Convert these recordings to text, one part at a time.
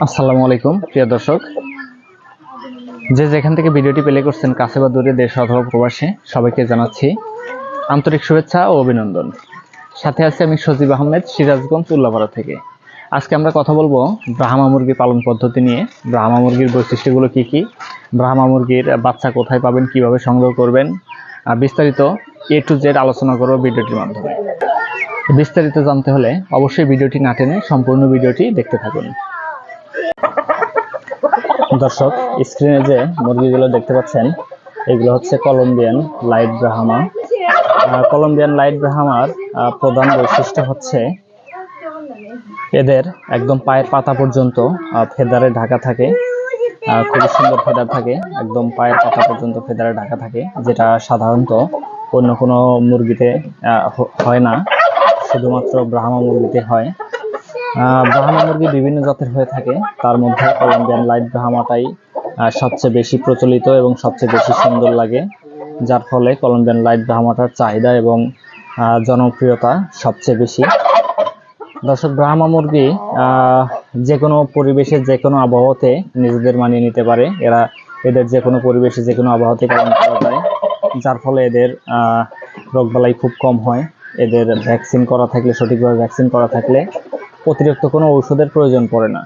আসসালামু আলাইকুম প্রিয় দর্শক, যে যেখান থেকে ভিডিওটি প্লে করছেন, কাছে বা দূরে, দেশ অথবা প্রবাসে, সবাইকে জানাচ্ছি আন্তরিক শুভেচ্ছা ও অভিনন্দন। সাথে আছে আমি সজীব আহমেদ, সিরাজগঞ্জ উল্লাপাড়া থেকে। আজকে আমরা কথা বলবো ব্রাহ্মা মুরগি পালন পদ্ধতি নিয়ে। ব্রাহ্মা মুরগির বৈশিষ্ট্যগুলো কি কি, ব্রাহ্মা মুরগির বাচ্চা কোথায় পাবেন, কিভাবে সংগ্রহ করবেন, বিস্তারিত A to Z আলোচনা করব ভিডিওটির মাধ্যমে। বিস্তারিত জানতে হলে অবশ্যই ভিডিওটি না টেনে সম্পূর্ণ ভিডিওটি দেখতে থাকুন। দর্শক, স্ক্রিনে যে মুরগিগুলো দেখতে পাচ্ছেন, এগুলো হচ্ছে Columbian light Brahma. Columbian light ব্রাহ্মার প্রধান বৈশিষ্ট্য হচ্ছে এদের একদম পায়ের পাতা পর্যন্ত ফেদারে ঢাকা থাকে। খুবই সুন্দর ফেদার থাকে, একদম পায়ের পাতা পর্যন্ত ফেদারে ঢাকা থাকে, যেটা সাধারণত অন্য কোনো মুরগিতে হয় না, শুধুমাত্র ব্রাহ্মা মুরগিতে হয়। ব্রাহ্মা মুরগি বিভিন্ন জাতের হয়ে থাকে, তার মধ্যে কলম্বিয়ান লাইট ব্রাহ্মাটাই সবচেয়ে বেশি প্রচলিত এবং সবচেয়ে বেশি সুন্দর লাগে, যার ফলে কলম্বিয়ান লাইট ব্রাহ্মাটার চাহিদা এবং জনপ্রিয়তা সবচেয়ে বেশি। দর্শক, ব্রাহ্মা মুরগি যে কোনো পরিবেশে, যে কোনো আবহাওয়াতে নিজেদের মানিয়ে নিতে পারে। এদের যে কোনো পরিবেশে, যে কোনো আবহাওয়াতে পালন করা যায়, যার ফলে এদের রোগবালাই খুব কম হয়। এদের ভ্যাকসিন করা থাকলে, সঠিকভাবে ভ্যাকসিন করা থাকলে অতিরিক্ত কোনো ঔষধের প্রয়োজন পড়ে না,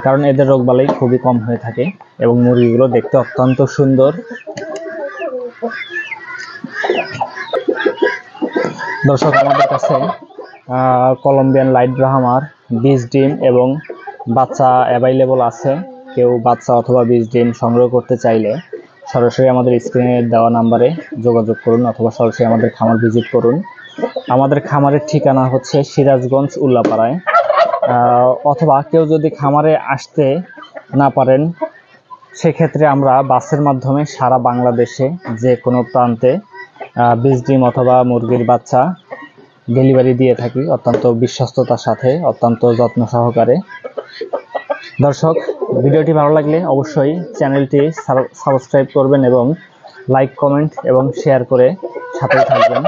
কারণ এদের রোগবালাই খুবই কম হয়ে থাকে এবং মুরগিগুলো দেখতে অত্যন্ত সুন্দর। দর্শক, আমাদের কাছে কলম্বিয়ান লাইট ব্রাহ্মার বীজ, ডিম এবং বাচ্চা অ্যাভাইলেবল আছে। কেউ বাচ্চা অথবা বীজ, ডিম সংগ্রহ করতে চাইলে সরাসরি আমাদের স্ক্রিনে দেওয়া নাম্বারে যোগাযোগ করুন অথবা সরাসরি আমাদের খামার ভিজিট করুন। আমাদের খামারের ঠিকানা হচ্ছে সিরাজগঞ্জ উল্লাপাড়ায়। অথবা কেউ যদি খামারে আসতে না পারেন, সেক্ষেত্রে আমরা বাসের মাধ্যমে সারা বাংলাদেশে যে কোনো প্রান্তে বীজ, ডিম অথবা মুরগির বাচ্চা ডেলিভারি দিয়ে থাকি, অত্যন্ত বিশ্বস্ততার সাথে, অত্যন্ত যত্ন সহকারে। দর্শক, ভিডিওটি ভালো লাগলে অবশ্যই চ্যানেলটি সাবস্ক্রাইব করবেন এবং লাইক, কমেন্ট এবং শেয়ার করে সাথেই থাকবেন।